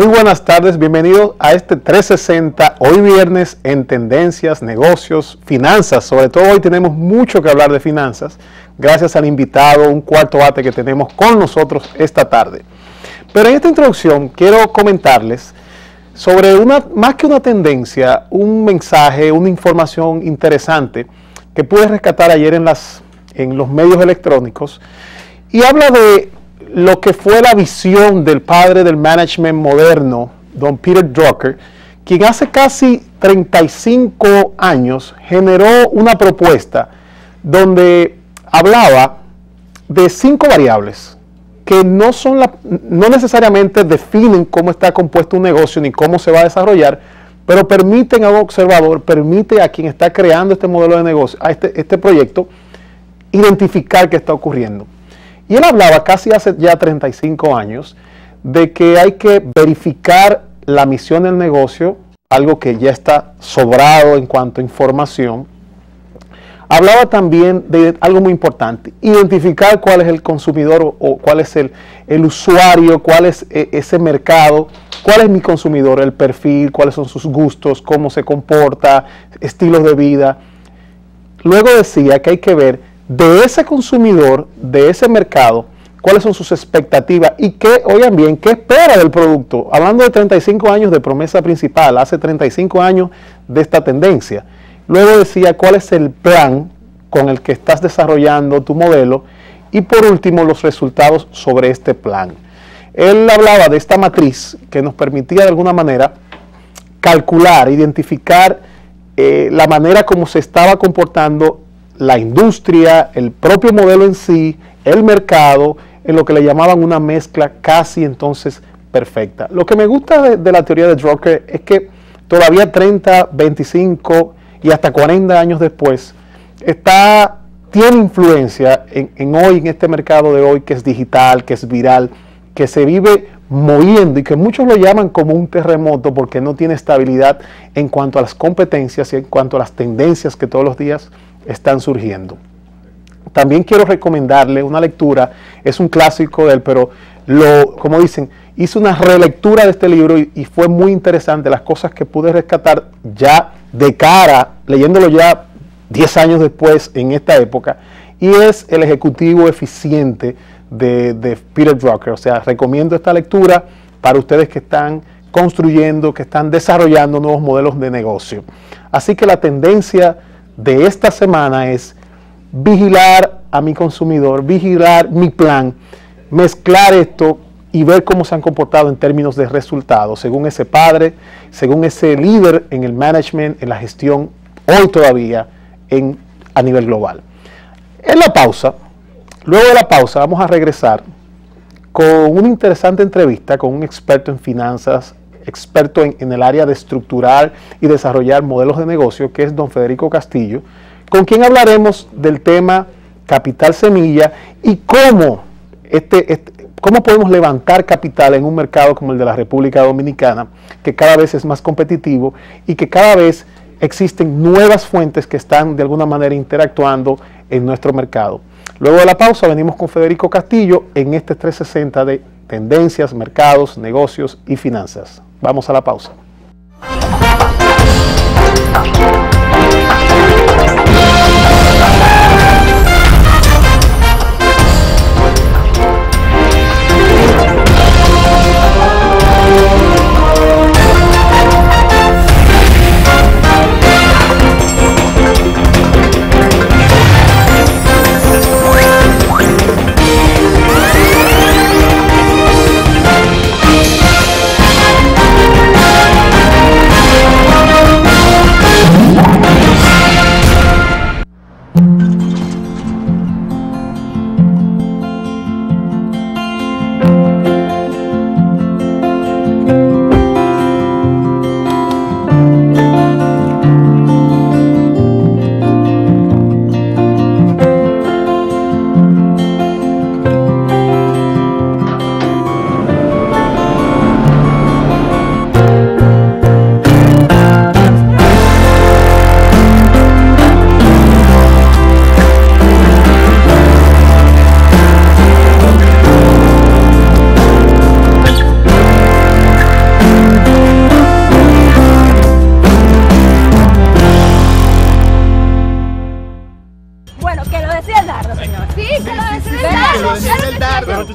Muy buenas tardes, bienvenidos a este 360, hoy viernes en tendencias, negocios, finanzas. Sobre todo hoy tenemos mucho que hablar de finanzas, gracias al invitado, un cuarto bate que tenemos con nosotros esta tarde. Pero en esta introducción quiero comentarles sobre más que una tendencia, un mensaje, una información interesante que pude rescatar ayer en los medios electrónicos, y habla de lo que fue la visión del padre del management moderno, don Peter Drucker, quien hace casi 35 años generó una propuesta donde hablaba de 5 variables que no necesariamente definen cómo está compuesto un negocio ni cómo se va a desarrollar, pero permiten a un observador, permite a quien está creando este modelo de negocio, a este proyecto, identificar qué está ocurriendo. Y él hablaba casi hace ya 35 años de que hay que verificar la misión del negocio, algo que ya está sobrado en cuanto a información. Hablaba también de algo muy importante, identificar cuál es el consumidor o cuál es el usuario, cuál es ese mercado, cuál es mi consumidor, el perfil, cuáles son sus gustos, cómo se comporta, estilos de vida. Luego decía que hay que ver de ese consumidor, de ese mercado, cuáles son sus expectativas y oigan bien, qué espera del producto. Hablando de 35 años de promesa principal, hace 35 años de esta tendencia. Luego decía cuál es el plan con el que estás desarrollando tu modelo y por último los resultados sobre este plan. Él hablaba de esta matriz que nos permitía de alguna manera calcular, identificar la manera como se estaba comportando la industria, el propio modelo en sí, el mercado, en lo que le llamaban una mezcla casi entonces perfecta. Lo que me gusta de la teoría de Drucker es que todavía 30, 25 y hasta 40 años después, tiene influencia en hoy, en este mercado de hoy que es digital, que es viral, que se vive moviendo y que muchos lo llaman como un terremoto porque no tiene estabilidad en cuanto a las competencias y en cuanto a las tendencias que todos los días están surgiendo. También quiero recomendarle una lectura, es un clásico de él, pero como dicen, hice una relectura de este libro y fue muy interesante las cosas que pude rescatar ya de cara, leyéndolo ya 10 años después en esta época, y es El Ejecutivo Eficiente de Peter Drucker. O sea, recomiendo esta lectura para ustedes que están construyendo, que están desarrollando nuevos modelos de negocio. Así que la tendencia de esta semana es vigilar a mi consumidor, vigilar mi plan, mezclar esto y ver cómo se han comportado en términos de resultados, según ese padre, según ese líder en el management, en la gestión, hoy todavía a nivel global. En la pausa, luego de la pausa, vamos a regresar con una interesante entrevista con un experto en finanzas, experto en el área de estructurar y desarrollar modelos de negocio, que es don Federico Castillo, con quien hablaremos del tema capital semilla y cómo podemos levantar capital en un mercado como el de la República Dominicana, que cada vez es más competitivo y que cada vez existen nuevas fuentes que están de alguna manera interactuando en nuestro mercado. Luego de la pausa venimos con Federico Castillo en este 360 de tendencias, mercados, negocios y finanzas. Vamos a la pausa.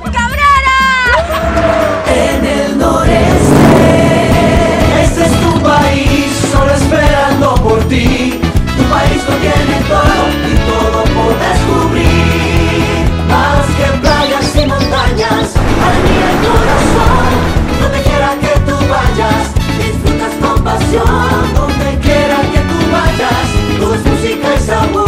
¡Cabrera! En el noreste, este es tu país, solo esperando por ti. Tu país lo tiene todo y todo por descubrir. Más que playas y montañas, para mí el corazón. Donde quiera que tú vayas, disfrutas con pasión. Donde quiera que tú vayas, todo es música y sabor.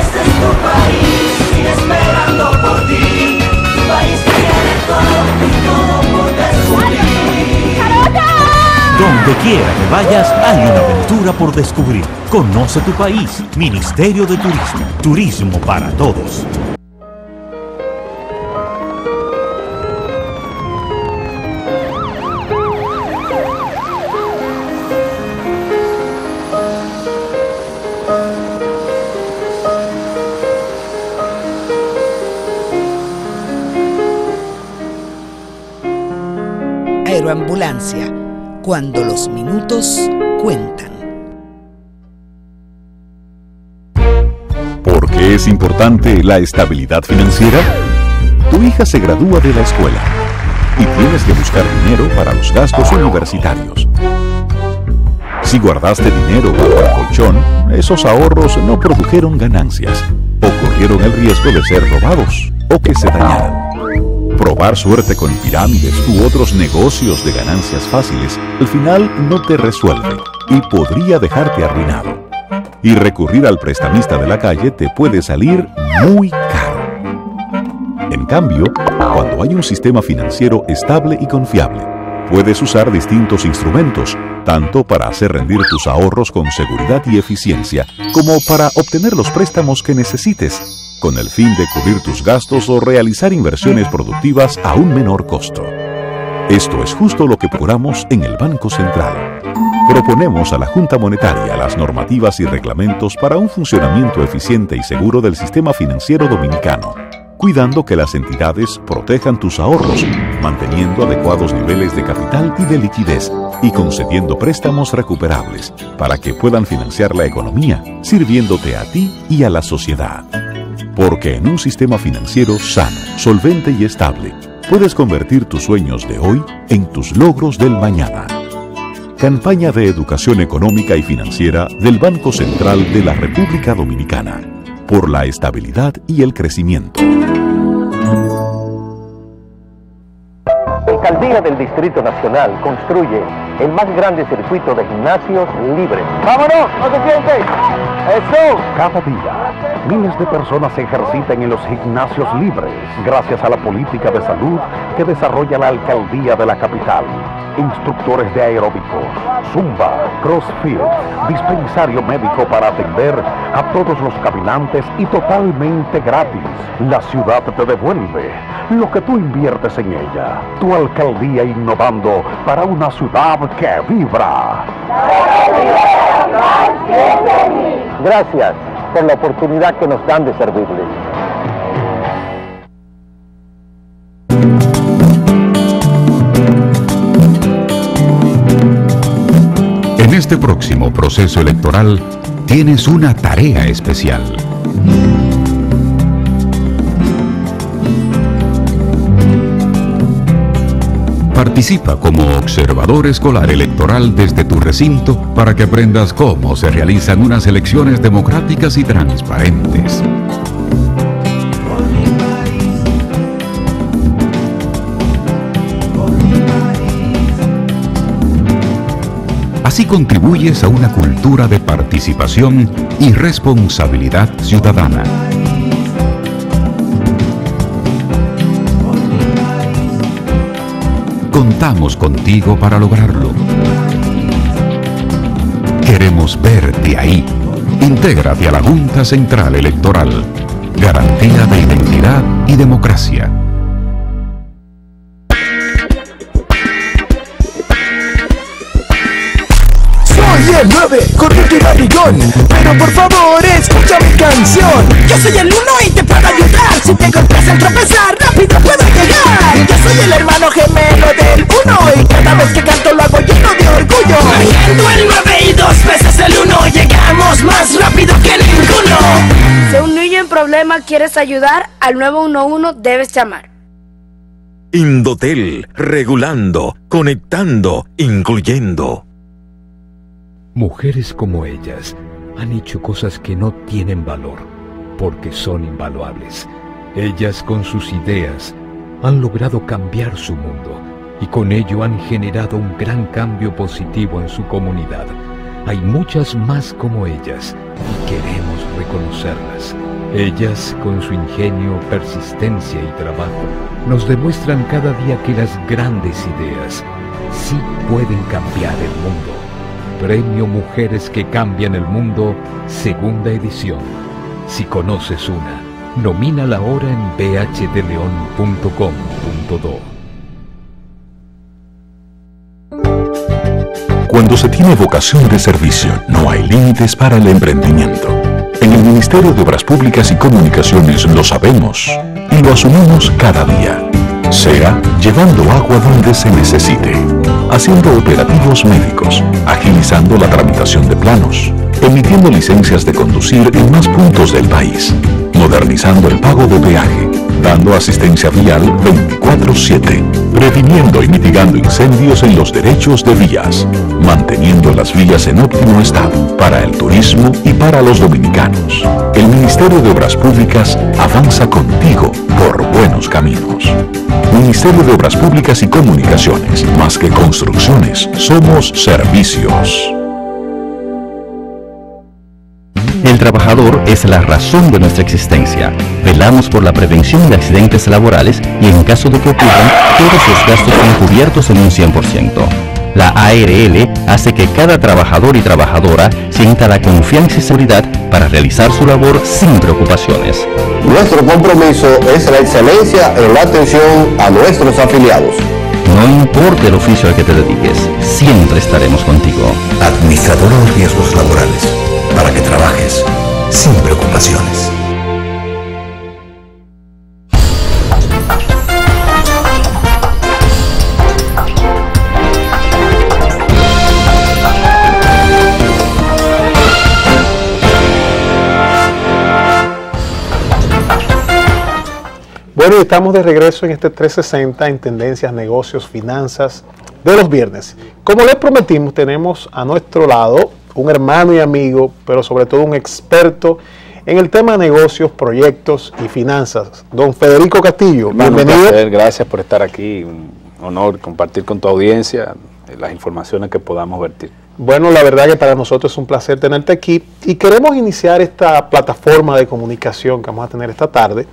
Este es tu país, sigue esperando por ti. Tu país que tiene todo y todo por descubrir. Donde quiera que vayas, hay una aventura por descubrir. Conoce tu país. Ministerio de Turismo. Turismo para todos. Aeroambulancia, cuando los minutos cuentan. ¿Por qué es importante la estabilidad financiera? Tu hija se gradúa de la escuela y tienes que buscar dinero para los gastos universitarios. Si guardaste dinero bajo el colchón, esos ahorros no produjeron ganancias o corrieron el riesgo de ser robados o que se dañaran. Probar suerte con pirámides u otros negocios de ganancias fáciles al final no te resuelve y podría dejarte arruinado. Y recurrir al prestamista de la calle te puede salir muy caro. En cambio, cuando hay un sistema financiero estable y confiable, puedes usar distintos instrumentos, tanto para hacer rendir tus ahorros con seguridad y eficiencia, como para obtener los préstamos que necesites, con el fin de cubrir tus gastos o realizar inversiones productivas a un menor costo. Esto es justo lo que procuramos en el Banco Central. Proponemos a la Junta Monetaria las normativas y reglamentos para un funcionamiento eficiente y seguro del sistema financiero dominicano, cuidando que las entidades protejan tus ahorros, manteniendo adecuados niveles de capital y de liquidez, y concediendo préstamos recuperables para que puedan financiar la economía, sirviéndote a ti y a la sociedad. Porque en un sistema financiero sano, solvente y estable, puedes convertir tus sueños de hoy en tus logros del mañana. Campaña de Educación Económica y Financiera del Banco Central de la República Dominicana, por la estabilidad y el crecimiento. Alcaldía del Distrito Nacional construye el más grande circuito de gimnasios libres. ¡Vámonos! ¡No se sienten! ¡Eso! Cada día, miles de personas se ejercitan en los gimnasios libres gracias a la política de salud que desarrolla la Alcaldía de la capital. Instructores de aeróbicos, zumba, crossfit, dispensario médico para atender a todos los caminantes y totalmente gratis. La ciudad te devuelve lo que tú inviertes en ella. Tu alcaldía innovando para una ciudad que vibra. Gracias por la oportunidad que nos dan de servirles. En este próximo proceso electoral tienes una tarea especial. Participa como observador escolar electoral desde tu recinto para que aprendas cómo se realizan unas elecciones democráticas y transparentes. Así contribuyes a una cultura de participación y responsabilidad ciudadana. Contamos contigo para lograrlo. Queremos verte ahí. Intégrate a la Junta Central Electoral. Garantía de identidad y democracia. Soy el 9, correcto y barrigón, pero por favor escucha mi canción. Yo soy el 1 y te puedo ayudar. Si te encuentras en tropezar, rápido puedo llegar. Yo soy el hermano gemelo del 1 y cada vez que canto lo hago lleno de orgullo. Trayendo el 9 y 2 veces el 1, llegamos más rápido que ninguno. Sé un problema quieres ayudar, al 911 debes llamar. Indotel, regulando, conectando, incluyendo. Mujeres como ellas han hecho cosas que no tienen valor, porque son invaluables. Ellas con sus ideas han logrado cambiar su mundo y con ello han generado un gran cambio positivo en su comunidad. Hay muchas más como ellas y queremos reconocerlas. Ellas, con su ingenio, persistencia y trabajo, nos demuestran cada día que las grandes ideas sí pueden cambiar el mundo. Premio Mujeres que Cambian el Mundo, segunda edición. Si conoces una, nomínala ahora en bhdleon.com.do. Cuando se tiene vocación de servicio, no hay límites para el emprendimiento. En el Ministerio de Obras Públicas y Comunicaciones lo sabemos y lo asumimos cada día. Sea llevando agua donde se necesite, haciendo operativos médicos, agilizando la tramitación de planos, emitiendo licencias de conducir en más puntos del país, modernizando el pago de peaje, dando asistencia vial 24/7, previniendo y mitigando incendios en los derechos de vías, manteniendo las vías en óptimo estado para el turismo y para los dominicanos. El Ministerio de Obras Públicas avanza contigo por buenos caminos. Ministerio de Obras Públicas y Comunicaciones, más que construcciones, somos servicios. El trabajador es la razón de nuestra existencia. Velamos por la prevención de accidentes laborales y en caso de que ocurran, todos los gastos son cubiertos en un 100%. La ARL hace que cada trabajador y trabajadora sienta la confianza y seguridad para realizar su labor sin preocupaciones. Nuestro compromiso es la excelencia en la atención a nuestros afiliados. No importa el oficio al que te dediques, siempre estaremos contigo. Administradora de Riesgos Laborales, para que trabajes sin preocupaciones. Bueno, y estamos de regreso en este 360 en Tendencias, Negocios, Finanzas de los viernes. Como les prometimos, tenemos a nuestro lado un hermano y amigo, pero sobre todo un experto en el tema de negocios, proyectos y finanzas. Don Federico Castillo, bienvenido. Un placer, gracias por estar aquí, un honor compartir con tu audiencia las informaciones que podamos vertir. Bueno, la verdad que para nosotros es un placer tenerte aquí y queremos iniciar esta plataforma de comunicación que vamos a tener esta tarde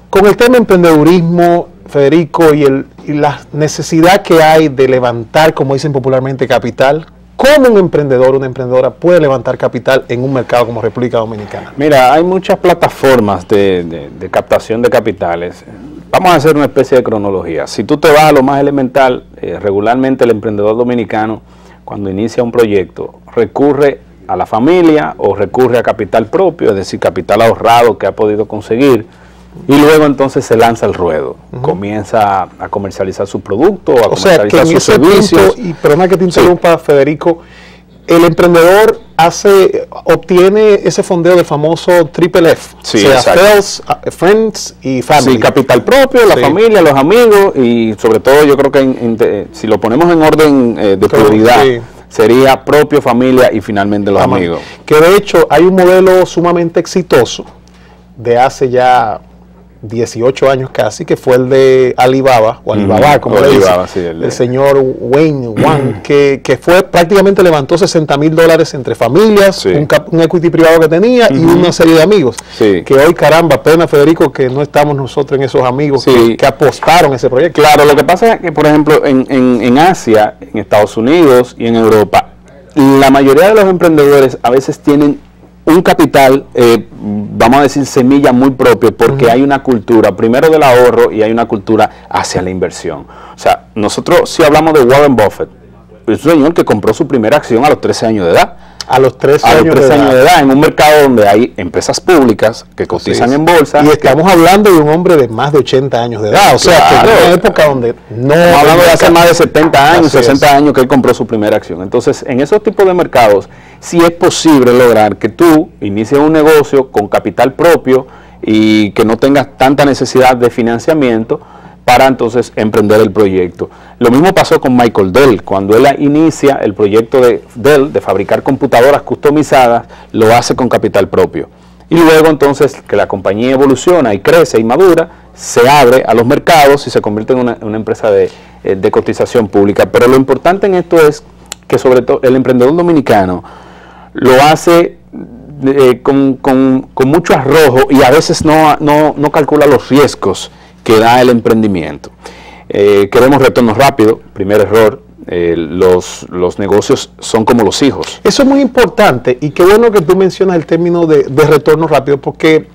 con el tema emprendedurismo, Federico, y la necesidad que hay de levantar, como dicen popularmente, capital. ¿Cómo un emprendedor, una emprendedora puede levantar capital en un mercado como República Dominicana? Mira, hay muchas plataformas de captación de capitales. Vamos a hacer una especie de cronología. Si tú te vas a lo más elemental, regularmente el emprendedor dominicano, cuando inicia un proyecto, recurre a la familia o recurre a capital propio, es decir, capital ahorrado que ha podido conseguir, y luego entonces se lanza al ruedo, comienza a comercializar su producto, a comercializar sus servicios. Y perdona que te interrumpa, Federico, el emprendedor obtiene ese fondeo del famoso triple F, Sí, o sea, exacto. Friends, Friends y Family. Sí, capital propio, la familia, los amigos, y sobre todo yo creo que si lo ponemos en orden de prioridad, sería propio, familia y finalmente los amigos. Que de hecho hay un modelo sumamente exitoso de hace ya 18 años casi, que fue el de Alibaba, o Alibaba, como le dicen, sí, el señor Wayne Wang, que fue prácticamente levantó $60,000 entre familias, un equity privado que tenía y una serie de amigos. Que hoy, caramba, pena, Federico, que no estamos nosotros en esos amigos que apostaron a ese proyecto. Claro, lo que pasa es que, por ejemplo, en Asia, en Estados Unidos y en Europa, la mayoría de los emprendedores a veces tienen un capital, vamos a decir, semilla muy propio, porque hay una cultura, primero del ahorro, y hay una cultura hacia la inversión. O sea, nosotros si hablamos de Warren Buffett, es un señor que compró su primera acción a los 13 años de edad. A los 13 años de edad, en un mercado donde hay empresas públicas que cotizan en bolsa. Y estamos hablando de un hombre de más de 80 años de edad, o sea, que en una época donde no... Estamos hablando de hace más de 70 años, 60 años que él compró su primera acción. Entonces, en esos tipos de mercados, sí es posible lograr que tú inicies un negocio con capital propio y que no tengas tanta necesidad de financiamiento para entonces emprender el proyecto. Lo mismo pasó con Michael Dell. Cuando él inicia el proyecto de Dell de fabricar computadoras customizadas, lo hace con capital propio. Y luego entonces que la compañía evoluciona y crece y madura, se abre a los mercados y se convierte en una empresa de cotización pública. Pero lo importante en esto es que sobre todo el emprendedor dominicano lo hace con mucho arrojo y a veces no calcula los riesgos que da el emprendimiento. Queremos retornos rápidos, primer error. Los negocios son como los hijos. Eso es muy importante y qué bueno que tú mencionas el término de retorno rápido, porque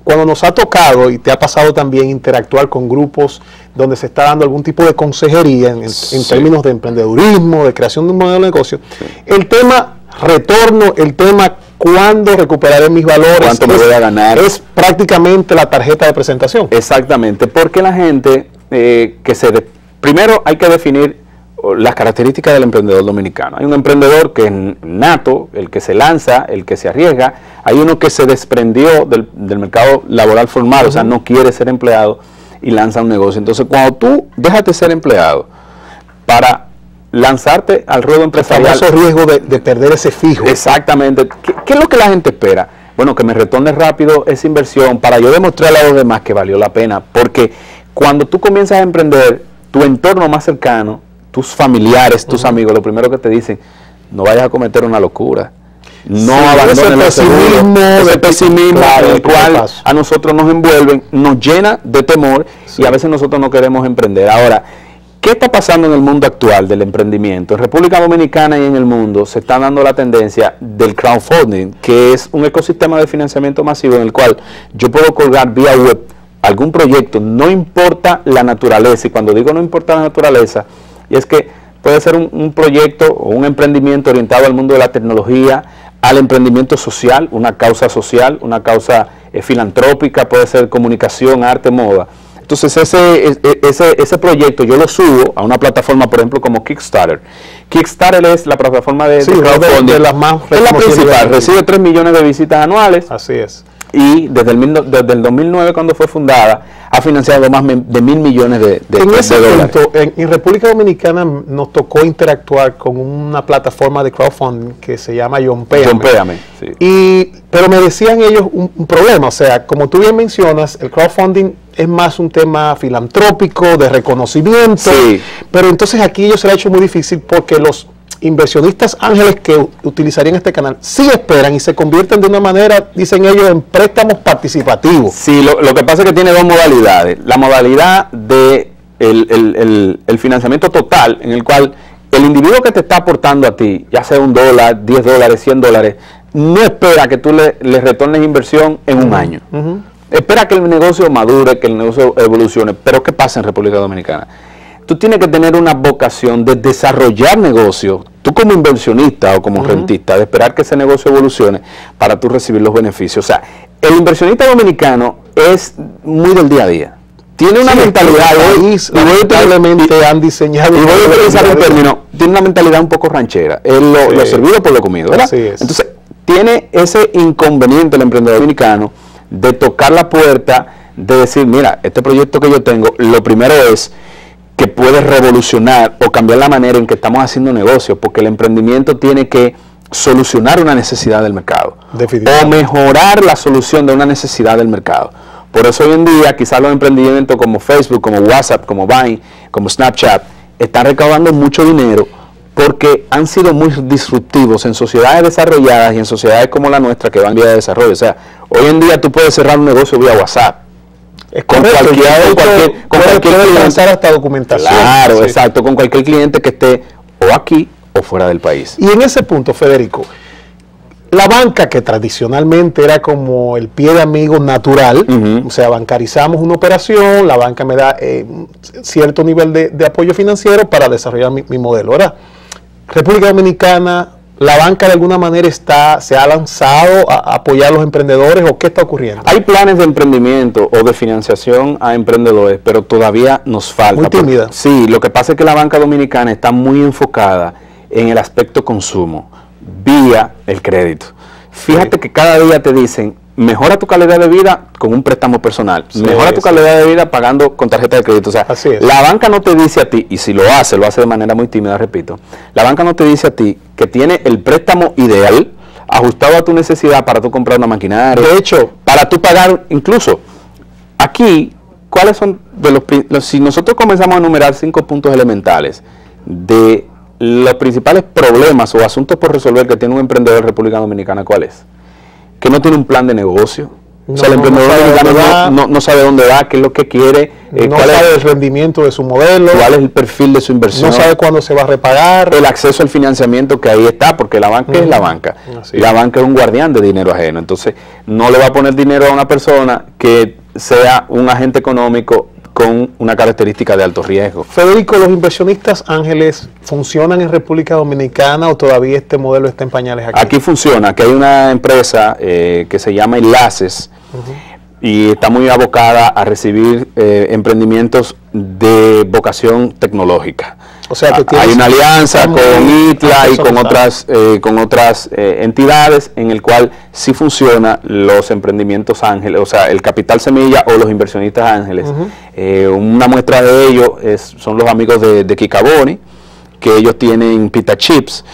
cuando nos ha tocado y te ha pasado también interactuar con grupos donde se está dando algún tipo de consejería en términos de emprendedurismo, de creación de un modelo de negocio, el tema retorno, el tema cuándo recuperaré mis valores, cuánto me voy a ganar, es prácticamente la tarjeta de presentación. Exactamente, porque la gente primero hay que definir las características del emprendedor dominicano. Hay un emprendedor que es nato, el que se lanza, el que se arriesga. Hay uno que se desprendió del mercado laboral formal, o sea, no quiere ser empleado y lanza un negocio. Entonces, cuando tú dejas de ser empleado para lanzarte al ruedo empresarial, el famoso riesgo de perder ese fijo. Exactamente. ¿Qué es lo que la gente espera? Bueno, que me retorne rápido esa inversión para yo demostrarle a los demás que valió la pena. Porque cuando tú comienzas a emprender, tu entorno más cercano, tus familiares, tus amigos, lo primero que te dicen, no vayas a cometer una locura. No abandones ese pesimismo el cual a nosotros nos envuelven, nos llena de temor y a veces nosotros no queremos emprender. Ahora, ¿qué está pasando en el mundo actual del emprendimiento? En República Dominicana y en el mundo se está dando la tendencia del crowdfunding, que es un ecosistema de financiamiento masivo en el cual yo puedo colgar vía web algún proyecto, no importa la naturaleza, y cuando digo no importa la naturaleza, y es que puede ser un proyecto o un emprendimiento orientado al mundo de la tecnología, al emprendimiento social, una causa filantrópica, puede ser comunicación, arte, moda. Entonces ese proyecto yo lo subo a una plataforma, por ejemplo, como Kickstarter. Kickstarter es la plataforma de crowdfunding, de las más es la principal, recibe 3 millones de visitas anuales. Así es. Y desde el 2009, cuando fue fundada, ha financiado más de 1.000 millones de dólares. Punto, en República Dominicana nos tocó interactuar con una plataforma de crowdfunding que se llama Yompeame. Sí. Pero me decían ellos un problema, o sea, como tú bien mencionas, el crowdfunding es más un tema filantrópico, de reconocimiento, pero entonces aquí ellos se le ha hecho muy difícil porque los inversionistas ángeles que utilizarían este canal sí esperan y se convierten de una manera, dicen ellos, en préstamos participativos. Sí, lo que pasa es que tiene dos modalidades. La modalidad de el financiamiento total, en el cual el individuo que te está aportando a ti, ya sea $1, $10, $100, no espera que tú le retornes inversión en un año. Espera que el negocio madure, que el negocio evolucione. Pero ¿qué pasa en República Dominicana? Tú tienes que tener una vocación de desarrollar negocios, tú como inversionista o como rentista, de esperar que ese negocio evolucione para tú recibir los beneficios. O sea, el inversionista dominicano es muy del día a día. Tiene una mentalidad, lamentablemente han diseñado, y voy a utilizar un término, tiene una mentalidad un poco ranchera, lo servido por lo comido, ¿verdad? Entonces, tiene ese inconveniente el emprendedor dominicano de tocar la puerta, de decir, mira, este proyecto que yo tengo, lo primero es que puede revolucionar o cambiar la manera en que estamos haciendo negocios, porque el emprendimiento tiene que solucionar una necesidad del mercado o mejorar la solución de una necesidad del mercado. Por eso hoy en día quizás los emprendimientos como Facebook, como WhatsApp, como Vine, como Snapchat, están recaudando mucho dinero porque han sido muy disruptivos en sociedades desarrolladas y en sociedades como la nuestra que van vía de desarrollo. O sea, hoy en día tú puedes cerrar un negocio vía WhatsApp. Con cualquier cliente, hasta documentación. Claro, exacto, con cualquier cliente que esté o aquí o fuera del país. Y en ese punto, Federico, la banca, que tradicionalmente era como el pie de amigo natural, o sea, bancarizamos una operación, la banca me da cierto nivel de apoyo financiero para desarrollar mi modelo. Ahora, República Dominicana, ¿la banca de alguna manera se ha lanzado a apoyar a los emprendedores o qué está ocurriendo? Hay planes de emprendimiento o de financiación a emprendedores, pero todavía nos falta. Muy tímida. Sí, lo que pasa es que la banca dominicana está muy enfocada en el aspecto consumo, vía el crédito. Fíjate que cada día te dicen, mejora tu calidad de vida con un préstamo personal, mejora tu calidad de vida pagando con tarjeta de crédito. O sea, la banca no te dice a ti, y si lo hace de manera muy tímida, repito, la banca no te dice a ti que tiene el préstamo ideal ajustado a tu necesidad para tú comprar una maquinaria. De hecho, para tú pagar, incluso, aquí, ¿cuáles son si nosotros comenzamos a enumerar 5 puntos elementales de los principales problemas o asuntos por resolver que tiene un emprendedor en República Dominicana, ¿cuál es? Que no tiene un plan de negocio. O sea, el emprendedor dominicano no sabe dónde va, qué es lo que quiere, no sabe el rendimiento de su modelo, cuál es el perfil de su inversión, no sabe cuándo se va a repagar, el acceso al financiamiento, que ahí está, porque la banca es la banca. La banca es un guardián de dinero ajeno. Entonces, no le va a poner dinero a una persona que sea un agente económico con una característica de alto riesgo. Federico, ¿los inversionistas ángeles funcionan en República Dominicana o todavía este modelo está en pañales aquí? Aquí funciona, aquí hay una empresa que se llama Enlaces y está muy abocada a recibir emprendimientos de vocación tecnológica. O sea, que hay una alianza con ITLA y con otras entidades en el cual sí funciona los emprendimientos ángeles, o sea, el capital semilla o los inversionistas ángeles. Una muestra de ello son los amigos de Kikaboni, que ellos tienen Pita Chips.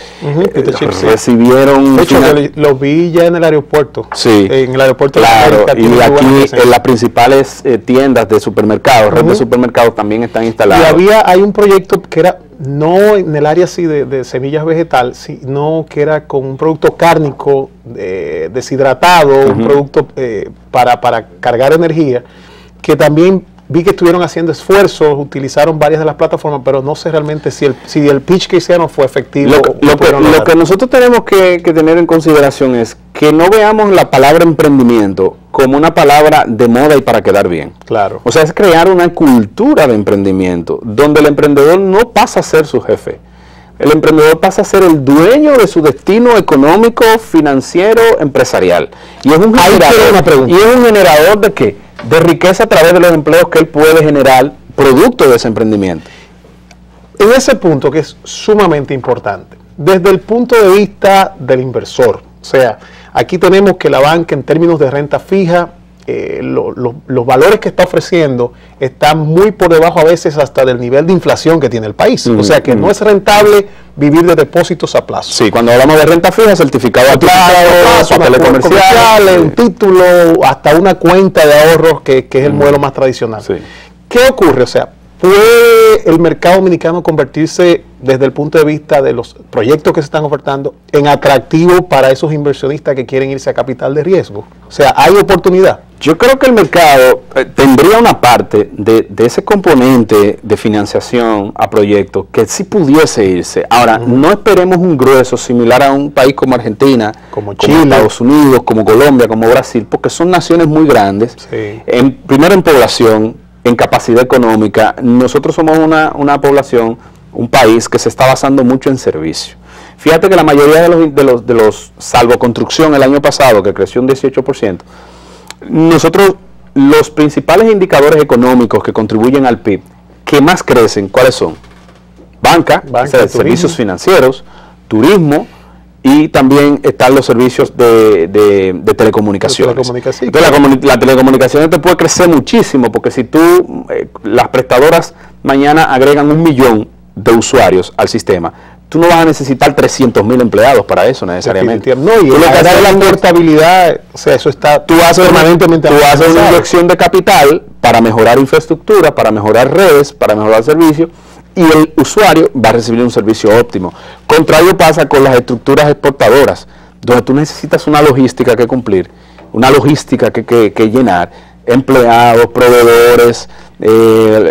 Recibieron... De hecho, los vi ya en el aeropuerto. Sí. En el aeropuerto claro, de y aquí en las principales tiendas de supermercados, red de supermercados también están instalados. Y hay un proyecto que era, no en el área así de semillas vegetal, sino que era con un producto cárnico deshidratado, un producto para cargar energía, que también vi que estuvieron haciendo esfuerzos, utilizaron varias de las plataformas, pero no sé realmente si el pitch que hicieron fue efectivo. Lo que nosotros tenemos que tener en consideración es que no veamos la palabra emprendimiento como una palabra de moda y para quedar bien. Claro. O sea, es crear una cultura de emprendimiento, donde el emprendedor no pasa a ser su jefe. El emprendedor pasa a ser el dueño de su destino económico, financiero, empresarial. Y es un generador de ¿qué? De riqueza a través de los empleos que él puede generar producto de ese emprendimiento. En ese punto que es sumamente importante, desde el punto de vista del inversor, o sea, aquí tenemos que la banca en términos de renta fija, los valores que está ofreciendo están muy por debajo a veces hasta del nivel de inflación que tiene el país. O sea que no es rentable vivir de depósitos a plazo. Sí, cuando hablamos de renta fija, certificado a plazo, papeles comerciales, un título, hasta una cuenta de ahorros que es el modelo más tradicional. Sí. ¿Qué ocurre? O sea, ¿puede el mercado dominicano convertirse desde el punto de vista de los proyectos que se están ofertando en atractivo para esos inversionistas que quieren irse a capital de riesgo? O sea, ¿hay oportunidad? Yo creo que el mercado tendría una parte de ese componente de financiación a proyectos que sí pudiese irse. Ahora, no esperemos un grueso similar a un país como Argentina, como Chile, Estados Unidos, como Colombia, como Brasil, porque son naciones muy grandes, primero en población, en capacidad económica. Nosotros somos una población, un país que se está basando mucho en servicio. Fíjate que la mayoría de los salvo construcción el año pasado, que creció un 18%, nosotros, los principales indicadores económicos que contribuyen al PIB, que más crecen, ¿cuáles son? Banca, o sea, servicios financieros, turismo, y también están los servicios de telecomunicaciones. Entonces, la telecomunicación te puede crecer muchísimo, porque si tú, las prestadoras mañana agregan 1 millón de usuarios al sistema, tú no vas a necesitar 300.000 empleados para eso necesariamente. No, y la portabilidad, o sea, eso está permanentemente. Tú haces una inyección de capital para mejorar infraestructura, para mejorar redes, para mejorar servicios, y el usuario va a recibir un servicio óptimo. Contrario pasa con las estructuras exportadoras, donde tú necesitas una logística que cumplir, una logística que llenar, empleados, proveedores,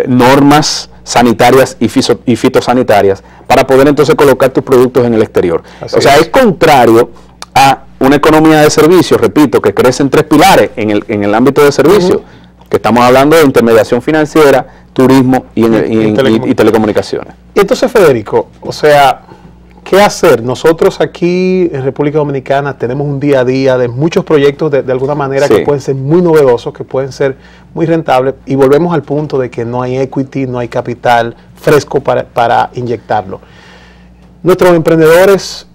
normas sanitarias y fitosanitarias, para poder entonces colocar tus productos en el exterior. O sea, es contrario a una economía de servicios, repito, que crece en 3 pilares en el ámbito de servicios, que estamos hablando de intermediación financiera, turismo y telecomunicaciones. Entonces, Federico, o sea, ¿qué hacer? Nosotros aquí en República Dominicana tenemos un día a día de muchos proyectos de alguna manera que pueden ser muy novedosos, que pueden ser muy rentables, y volvemos al punto de que no hay equity, no hay capital fresco para inyectarlo. Nuestros emprendedores,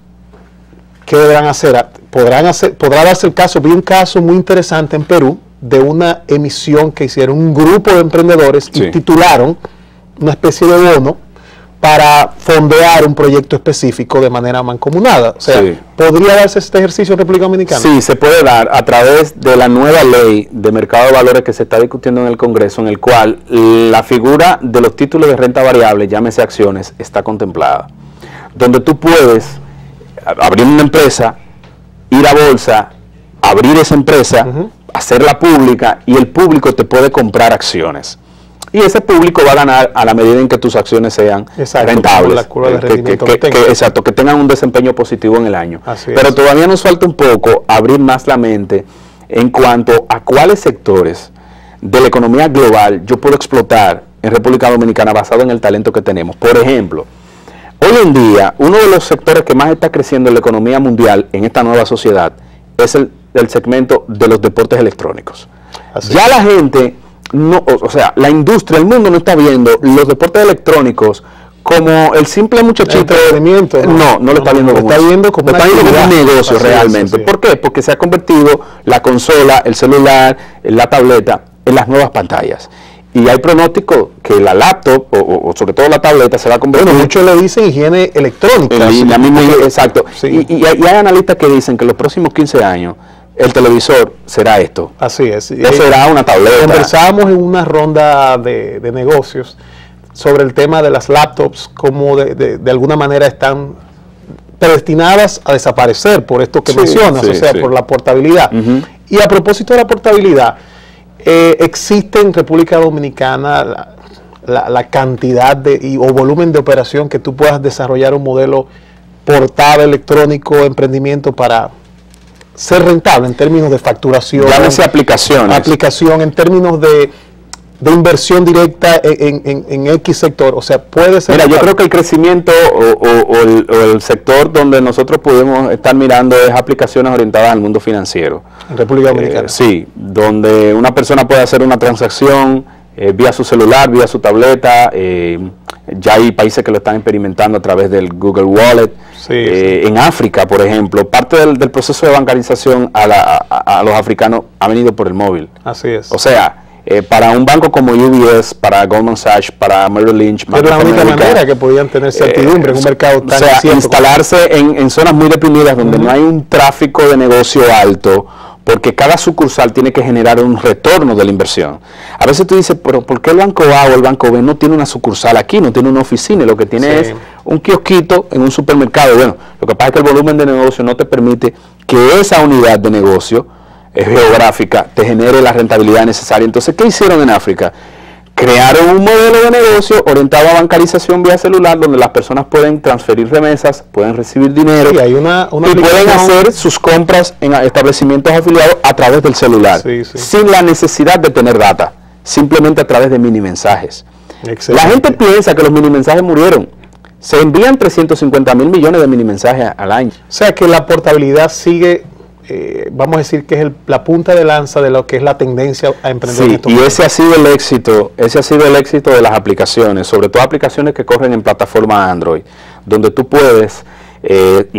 ¿qué deberán hacer? Podrá darse el caso, vi un caso muy interesante en Perú de una emisión que hicieron un grupo de emprendedores y titularon una especie de bono para fondear un proyecto específico de manera mancomunada. O sea, ¿podría darse este ejercicio en República Dominicana? Sí, se puede dar a través de la nueva ley de mercado de valores que se está discutiendo en el Congreso, en el cual la figura de los títulos de renta variable, llámese acciones, está contemplada. Donde tú puedes abrir una empresa, ir a bolsa, abrir esa empresa, hacerla pública, y el público te puede comprar acciones. Y ese público va a ganar a la medida en que tus acciones sean rentables, la curva de rendimiento que tengan un desempeño positivo en el año. Pero todavía nos falta un poco abrir más la mente en cuanto a cuáles sectores de la economía global yo puedo explotar en República Dominicana basado en el talento que tenemos. Por ejemplo, hoy en día uno de los sectores que más está creciendo en la economía mundial en esta nueva sociedad es el segmento de los deportes electrónicos. Ya la gente... No, o sea, la industria, el mundo no está viendo los deportes electrónicos como el simple muchachito. No lo está viendo como eso. Lo está viendo como un negocio realmente. ¿Por qué? Porque se ha convertido la consola, el celular, la tableta en las nuevas pantallas. Y hay pronóstico que la laptop, o sobre todo la tableta, se va a convertir... Bueno, muchos le dicen higiene electrónica. Exacto. Y hay analistas que dicen que en los próximos 15 años el televisor será esto. Así es. Será una tableta. Conversábamos en una ronda de negocios sobre el tema de las laptops, como de alguna manera están predestinadas a desaparecer por esto que mencionas, o sea, por la portabilidad. Y a propósito de la portabilidad, existe en República Dominicana la cantidad o volumen de operación que tú puedas desarrollar un modelo portable, electrónico, emprendimiento para ser rentable en términos de facturación. Llámese aplicaciones. Aplicación, en términos de inversión directa en X sector. O sea, puede ser... Mira, yo creo que el crecimiento o el sector donde nosotros podemos estar mirando es aplicaciones orientadas al mundo financiero. En República Dominicana. Sí, donde una persona puede hacer una transacción vía su celular, vía su tableta. Ya hay países que lo están experimentando a través del Google Wallet. En África, por ejemplo, parte del proceso de bancarización a los africanos ha venido por el móvil. Así es. O sea, para un banco como UBS, para Goldman Sachs, para Merrill Lynch, es la única manera que podían tener certidumbre en un mercado tan incierto. Instalarse en zonas muy deprimidas donde no hay un tráfico de negocio alto, porque cada sucursal tiene que generar un retorno de la inversión. A veces tú dices, pero ¿por qué el banco A o el banco B no tiene una sucursal aquí, no tiene una oficina? Y lo que tiene es un kiosquito en un supermercado. Bueno, lo que pasa es que el volumen de negocio no te permite que esa unidad de negocio geográfica te genere la rentabilidad necesaria. Entonces, ¿qué hicieron en África? Crearon un modelo de negocio orientado a bancarización vía celular, donde las personas pueden transferir remesas, pueden recibir dinero y pueden hacer sus compras en establecimientos afiliados a través del celular, sin la necesidad de tener data, simplemente a través de mini mensajes. La gente piensa que los mini mensajes murieron. Se envían 350.000 millones de mini mensajes al año. O sea que la portabilidad sigue... vamos a decir que es la punta de lanza de lo que es la tendencia a emprender en estos momentos. Ese ha sido el éxito de las aplicaciones, sobre todo aplicaciones que corren en plataforma Android, donde tú puedes,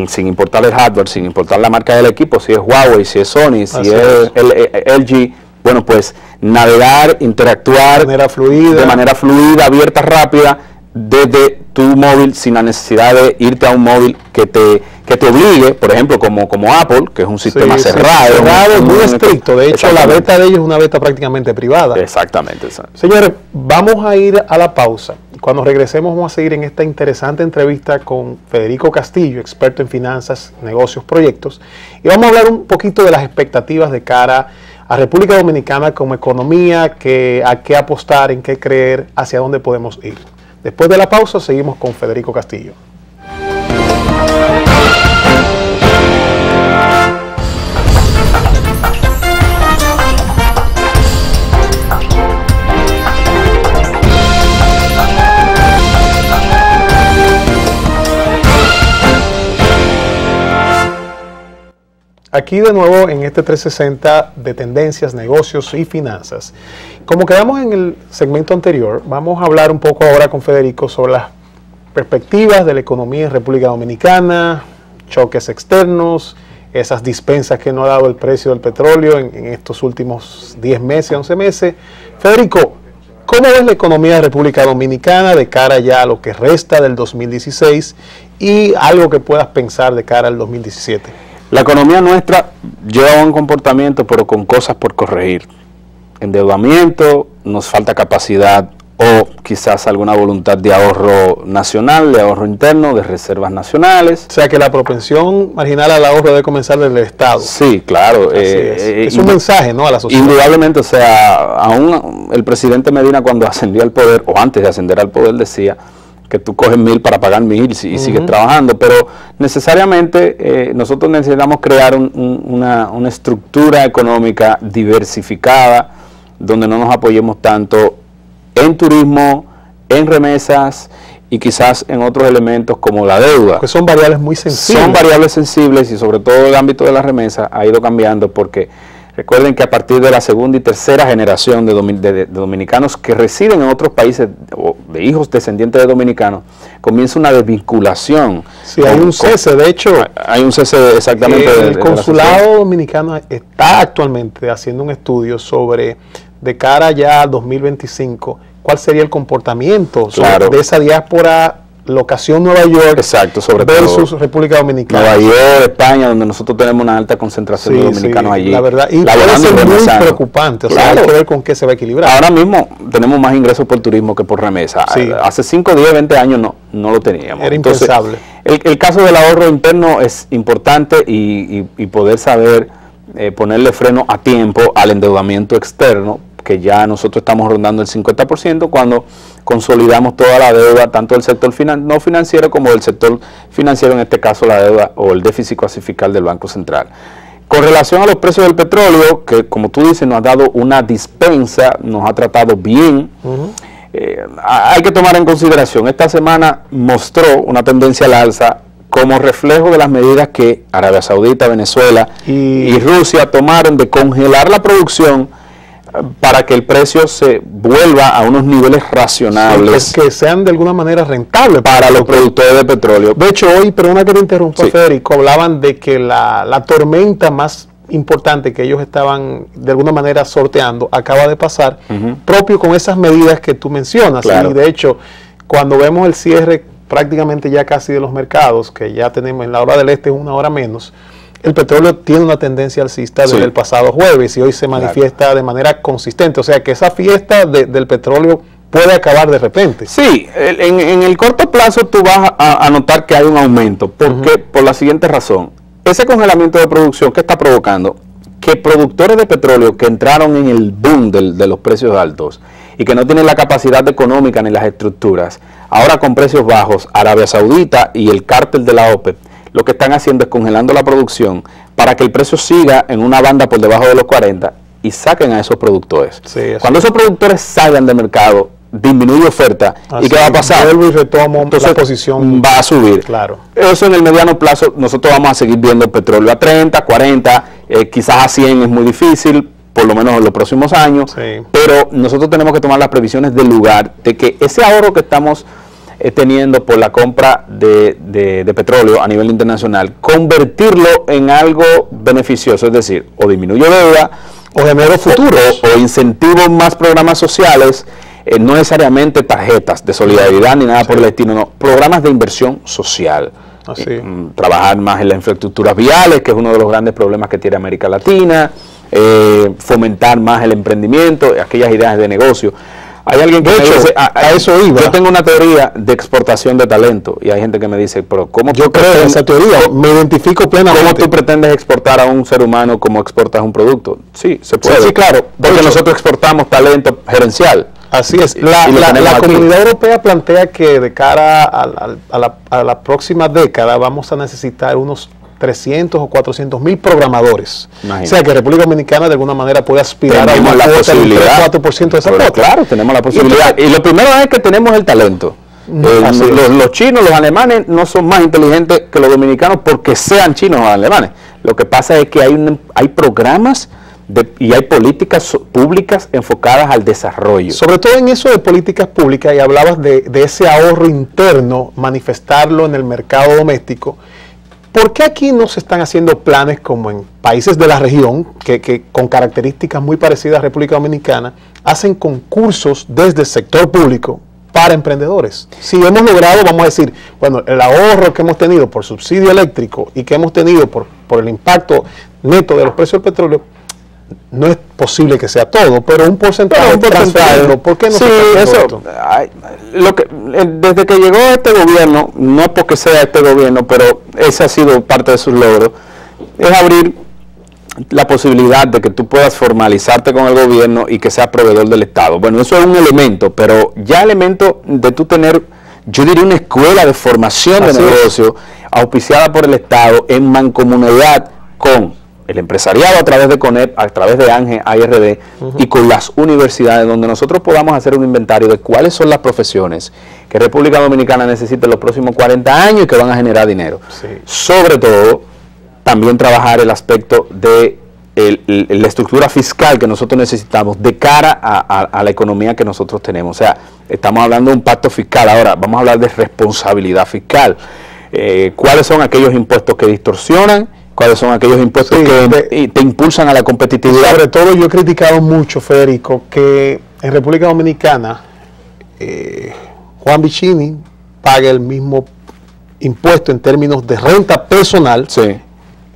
sin importar el hardware, sin importar la marca del equipo, si es Huawei, si es Sony, si es LG, bueno, pues navegar, interactuar de manera fluida, abierta, rápida, desde tu móvil, sin la necesidad de irte a un móvil que te obligue, por ejemplo, como Apple, que es un sistema cerrado, muy estricto. De hecho, la beta de ellos es una beta prácticamente privada. Exactamente. Señores, vamos a ir a la pausa. Cuando regresemos vamos a seguir en esta interesante entrevista con Federico Castillo, experto en finanzas, negocios, proyectos, y vamos a hablar un poquito de las expectativas de cara a República Dominicana como economía, a qué apostar, en qué creer, hacia dónde podemos ir. Después de la pausa seguimos con Federico Castillo. Aquí de nuevo en este 360 de tendencias, negocios y finanzas. Como quedamos en el segmento anterior, vamos a hablar un poco ahora con Federico sobre las perspectivas de la economía en República Dominicana, choques externos, esas dispensas que no ha dado el precio del petróleo en estos últimos 10 meses, 11 meses. Federico, ¿cómo ves la economía de República Dominicana de cara ya a lo que resta del 2016 y algo que puedas pensar de cara al 2017? La economía nuestra lleva un comportamiento, pero con cosas por corregir. Endeudamiento, nos falta capacidad o quizás alguna voluntad de ahorro nacional, de ahorro interno, de reservas nacionales. O sea que la propensión marginal al ahorro debe comenzar desde el Estado. Sí, claro. Es un mensaje, ¿no?, a la sociedad. Indudablemente, o sea, aún el presidente Medina, cuando ascendió al poder, o antes de ascender al poder, decía que tú coges 1.000 para pagar 1.000 y sigues trabajando, pero necesariamente nosotros necesitamos crear una estructura económica diversificada, donde no nos apoyemos tanto en turismo, en remesas y quizás en otros elementos como la deuda. Que son variables muy sensibles. Son variables sensibles y sobre todo el ámbito de la remesa ha ido cambiando porque recuerden que a partir de la segunda y tercera generación de dominicanos que residen en otros países o de hijos descendientes de dominicanos, comienza una desvinculación. Sí, hay un cese, de hecho. Hay un cese exactamente. El consulado dominicano está actualmente haciendo un estudio sobre, de cara ya al 2025, cuál sería el comportamiento de esa diáspora, locación Nueva York, exacto, sobre versus todo República Dominicana. Nueva York, España, donde nosotros tenemos una alta concentración de dominicanos allí. La verdad, y puede ser muy preocupante, o sea, hay que ver con qué se va a equilibrar. Ahora mismo tenemos más ingresos por turismo que por remesa. Hace 5, 10, 20 años no lo teníamos. Era impensable. El caso del ahorro interno es importante y poder saber ponerle freno a tiempo al endeudamiento externo, que ya nosotros estamos rondando el 50% cuando consolidamos toda la deuda, tanto del sector no financiero como del sector financiero, en este caso la deuda o el déficit cuasi fiscal del Banco Central. Con relación a los precios del petróleo, que como tú dices nos ha dado una dispensa, nos ha tratado bien, hay que tomar en consideración, esta semana mostró una tendencia al alza como reflejo de las medidas que Arabia Saudita, Venezuela y Rusia tomaron de congelar la producción para que el precio se vuelva a unos niveles racionables. Sí, que sean de alguna manera rentables para los productores de petróleo. De hecho, hoy, perdona que te interrumpa, Federico, hablaban de que la tormenta más importante que ellos estaban de alguna manera sorteando acaba de pasar, propio con esas medidas que tú mencionas. Y de hecho, cuando vemos el cierre prácticamente ya casi de los mercados, que ya tenemos en la hora del este 1 hora menos, el petróleo tiene una tendencia alcista desde el pasado jueves y hoy se manifiesta de manera consistente. O sea que esa fiesta del petróleo puede acabar de repente. Sí, en el corto plazo tú vas a notar que hay un aumento. Porque por la siguiente razón, ese congelamiento de producción que está provocando que productores de petróleo que entraron en el boom de los precios altos y que no tienen la capacidad económica ni las estructuras, ahora con precios bajos, Arabia Saudita y el cártel de la OPEP, lo que están haciendo es congelando la producción para que el precio siga en una banda por debajo de los 40 y saquen a esos productores. Cuando esos productores salgan del mercado, disminuye oferta. ¿Y qué va a pasar? Entonces, la posición va a subir. Claro. Eso en el mediano plazo, nosotros vamos a seguir viendo el petróleo a 30, 40, quizás a 100 es muy difícil, por lo menos en los próximos años. Pero nosotros tenemos que tomar las previsiones del lugar, de que ese ahorro que estamos teniendo por la compra de petróleo a nivel internacional, convertirlo en algo beneficioso, es decir, o disminuyo deuda, o genero futuros, o incentivo más programas sociales, no necesariamente tarjetas de solidaridad ni nada por el estilo, no, programas de inversión social. Trabajar más en las infraestructuras viales, que es uno de los grandes problemas que tiene América Latina, fomentar más el emprendimiento, aquellas ideas de negocio. Hay alguien que me dice, a eso iba. Yo tengo una teoría de exportación de talento y hay gente que me dice, pero ¿cómo yo creo en esa teoría? Me identifico plenamente. ¿Cómo tú pretendes exportar a un ser humano como exportas un producto? Sí, se puede. Sí, claro. Porque nosotros exportamos talento gerencial. Así es. La Comunidad Europea plantea que de cara a la próxima década vamos a necesitar unos 300 o 400 mil programadores. Imagínate. O sea que República Dominicana de alguna manera puede aspirar a una cuota del 3-4% de esa cuota. Claro, tenemos la posibilidad. Y lo primero es que tenemos el talento. Los chinos, los alemanes no son más inteligentes que los dominicanos porque sean chinos o alemanes. Lo que pasa es que hay programas y hay políticas públicas enfocadas al desarrollo. Sobre todo en eso de políticas públicas, y hablabas de ese ahorro interno, manifestarlo en el mercado doméstico. ¿Por qué aquí no se están haciendo planes como en países de la región, que con características muy parecidas a República Dominicana, hacen concursos desde el sector público para emprendedores? Si hemos logrado, vamos a decir, bueno, el ahorro que hemos tenido por subsidio eléctrico y que hemos tenido por el impacto neto de los precios del petróleo, no es posible que sea todo, pero un porcentaje, ¿por qué no sí, se está eso, desde que llegó este gobierno, no porque sea este gobierno, pero ese ha sido parte de sus logros, es abrir la posibilidad de que tú puedas formalizarte con el gobierno y que seas proveedor del Estado. Bueno, eso es un elemento, pero ya elemento de tú tener, yo diría, una escuela de formación de negocio auspiciada por el Estado en mancomunidad con el empresariado a través de CONEP, a través de ANGE, ARD, y con las universidades, donde nosotros podamos hacer un inventario de cuáles son las profesiones que República Dominicana necesita en los próximos 40 años y que van a generar dinero. Sobre todo, también trabajar el aspecto de la estructura fiscal que nosotros necesitamos de cara a la economía que nosotros tenemos. O sea, estamos hablando de un pacto fiscal. Ahora, vamos a hablar de responsabilidad fiscal. ¿Cuáles son aquellos impuestos que distorsionan? ¿Cuáles son aquellos impuestos que te impulsan a la competitividad? Sobre todo, yo he criticado mucho, Federico, que en República Dominicana Juan Vicini pague el mismo impuesto en términos de renta personal,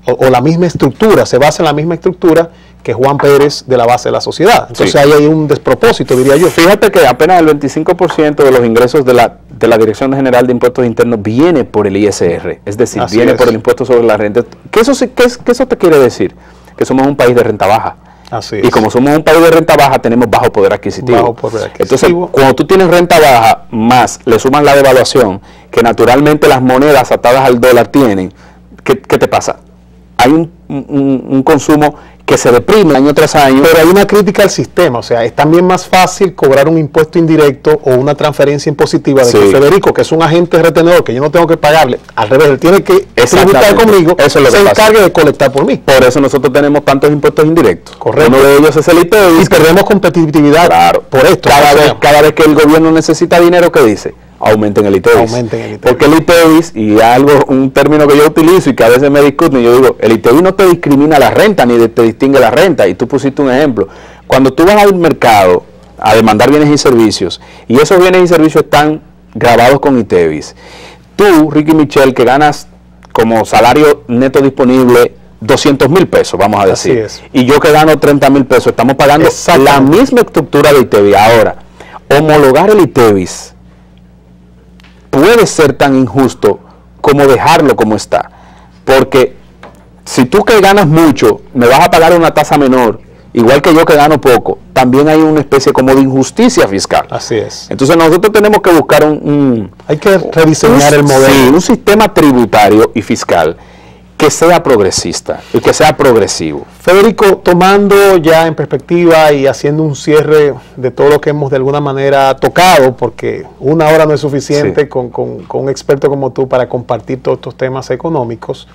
o la misma estructura, se basa en la misma estructura que Juan Pérez de la base de la sociedad. Entonces ahí hay un despropósito, diría yo. Fíjate que apenas el 25% de los ingresos de la Dirección General de Impuestos Internos viene por el ISR, es decir, viene por el impuesto sobre la renta. ¿Qué eso te quiere decir? Que somos un país de renta baja. Y como somos un país de renta baja, tenemos bajo poder adquisitivo. Entonces, cuando tú tienes renta baja, más le sumas la devaluación, que naturalmente las monedas atadas al dólar tienen, ¿qué te pasa? Hay un consumo que se deprime año tras año. Pero hay una crítica al sistema, o sea, es también más fácil cobrar un impuesto indirecto o una transferencia impositiva de que Federico, que es un agente retenedor, que yo no tengo que pagarle, al revés, él tiene que tributar conmigo, eso es lo que se encargue de colectar por mí. Por eso nosotros tenemos tantos impuestos indirectos. Correcto. Uno de ellos es el ITEVIS. Y perdemos competitividad por esto. Cada vez que el gobierno necesita dinero, ¿qué dice? Aumenten el ITEVIS. Porque el ITEVIS, y un término que yo utilizo y que a veces me discuten, yo digo, el ITEVIS no te discrimina la renta, ni te distingue la renta, y tú pusiste un ejemplo. Cuando tú vas al mercado a demandar bienes y servicios, y esos bienes y servicios están grabados con ITEVIS, tú, Ricky Michel, que ganas como salario neto disponible 200,000 pesos, vamos a decir, y yo que gano 30,000 pesos, estamos pagando la misma estructura de ITEVIS. Ahora, homologar el ITEVIS puede ser tan injusto como dejarlo como está, porque si tú que ganas mucho me vas a pagar una tasa menor, igual que yo que gano poco, también hay una especie como de injusticia fiscal. Así es. Entonces nosotros tenemos que buscar hay que rediseñar el modelo. Sí, un sistema tributario y fiscal que sea progresista y que sea progresivo. Federico, tomando ya en perspectiva y haciendo un cierre de todo lo que hemos de alguna manera tocado, porque una hora no es suficiente con un experto como tú para compartir todos estos temas económicos,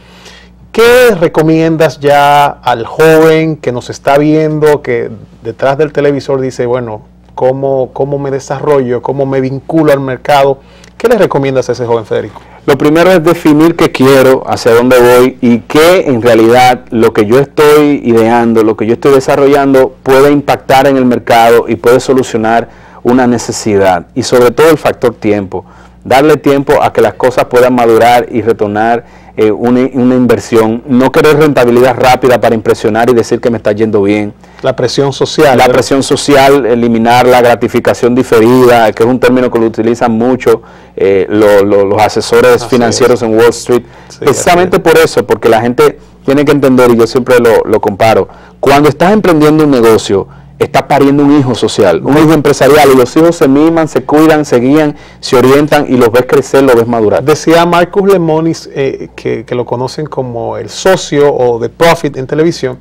¿qué recomiendas ya al joven que nos está viendo, que detrás del televisor dice, bueno, ¿cómo me desarrollo, cómo me vinculo al mercado? ¿Qué le recomiendas a ese joven, Federico? Lo primero es definir qué quiero, hacia dónde voy y que en realidad lo que yo estoy ideando, lo que yo estoy desarrollando puede impactar en el mercado y puede solucionar una necesidad. Y sobre todo el factor tiempo. Darle tiempo a que las cosas puedan madurar y retornar una inversión. No querer rentabilidad rápida para impresionar y decir que me está yendo bien. La presión social. La presión social, eliminar la gratificación diferida, que es un término que lo utilizan mucho los asesores financieros en Wall Street. Precisamente por eso, porque la gente tiene que entender, y yo siempre lo comparo, cuando estás emprendiendo un negocio, estás pariendo un hijo social, un hijo empresarial, y los hijos se miman, se cuidan, se guían, se orientan y los ves crecer, los ves madurar. Decía Marcus Lemonis, que lo conocen como el socio o de Profit en televisión,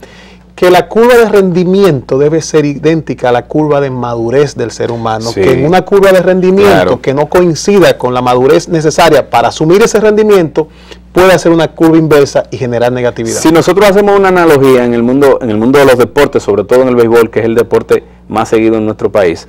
que la curva de rendimiento debe ser idéntica a la curva de madurez del ser humano, que en una curva de rendimiento que no coincida con la madurez necesaria para asumir ese rendimiento, puede hacer una curva inversa y generar negatividad. Si nosotros hacemos una analogía en el mundo de los deportes, sobre todo en el béisbol, que es el deporte más seguido en nuestro país,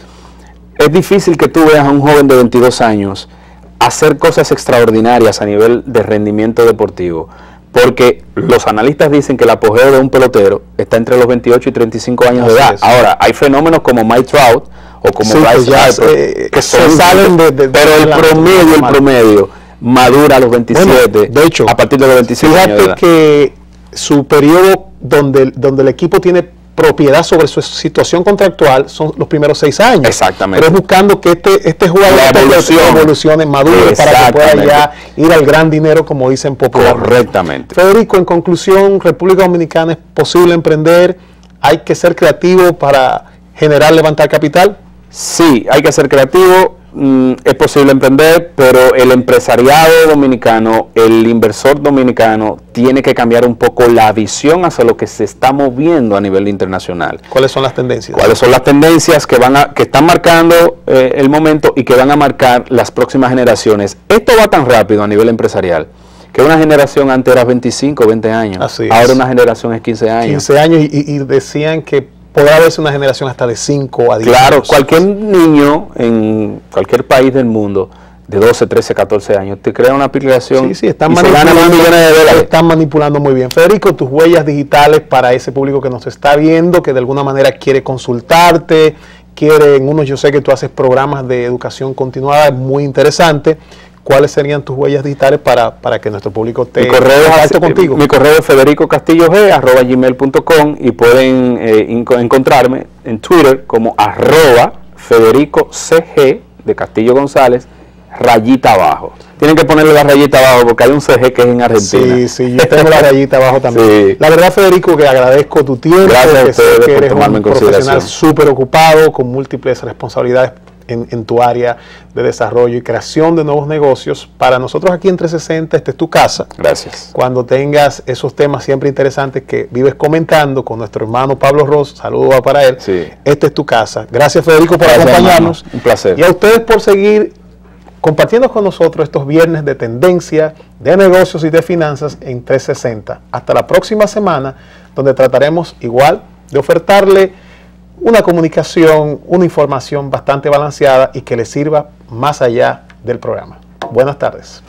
es difícil que tú veas a un joven de 22 años hacer cosas extraordinarias a nivel de rendimiento deportivo, porque los analistas dicen que el apogeo de un pelotero está entre los 28 y 35 años de edad. Ahora, hay fenómenos como Mike Trout o como Bryce Harper que salen pero el promedio madura a los 27, bueno, de hecho, a partir de los 25 años de edad. Que su periodo donde el equipo tiene propiedad sobre su situación contractual son los primeros 6 años. Exactamente. Pero es buscando que este jugador evolucione, madure, para que pueda ya ir al gran dinero, como dicen popularmente. Correctamente. Federico, en conclusión, República Dominicana es posible emprender, hay que ser creativo para levantar capital. Sí, hay que ser creativo. Es posible emprender, pero el empresariado dominicano, el inversor dominicano tiene que cambiar un poco la visión hacia lo que se está moviendo a nivel internacional. ¿Cuáles son las tendencias? ¿Cuáles son las tendencias que están marcando el momento y que van a marcar las próximas generaciones? Esto va tan rápido a nivel empresarial que una generación antes era 25, 20 años. Así ahora es. Una generación es 15 años. 15 años y decían que podrá haberse una generación hasta de 5 a 10 Claro, años. Cualquier niño en cualquier país del mundo de 12, 13, 14 años te crea una aplicación están y se ganan millones de dólares. Están manipulando muy bien. Federico, tus huellas digitales para ese público que nos está viendo, que de alguna manera quiere consultarte, yo sé que tú haces programas de educación continuada, muy interesante. ¿Cuáles serían tus huellas digitales para que nuestro público te contacte contigo? Mi correo es federicocastillog@gmail.com y pueden encontrarme en Twitter como @FedericoCG de Castillo González, rayita abajo. Tienen que ponerle la rayita abajo porque hay un CG que es en Argentina. Sí, yo tengo la rayita abajo también. Sí. La verdad, Federico, que agradezco tu tiempo. Gracias a ustedes que eres por tomarme un en consideración. Profesional súper ocupado, con múltiples responsabilidades en tu área de desarrollo y creación de nuevos negocios. Para nosotros aquí en 360, esta es tu casa. Gracias. Cuando tengas esos temas siempre interesantes que vives comentando con nuestro hermano Pablo Ross, saludos para él. Sí. Esta es tu casa. Gracias, Federico, por acompañarnos. Hermano. Un placer. Y a ustedes por seguir compartiendo con nosotros estos viernes de tendencia, de negocios y de finanzas en 360. Hasta la próxima semana, donde trataremos igual de ofertarle una comunicación, una información bastante balanceada y que le sirva más allá del programa. Buenas tardes.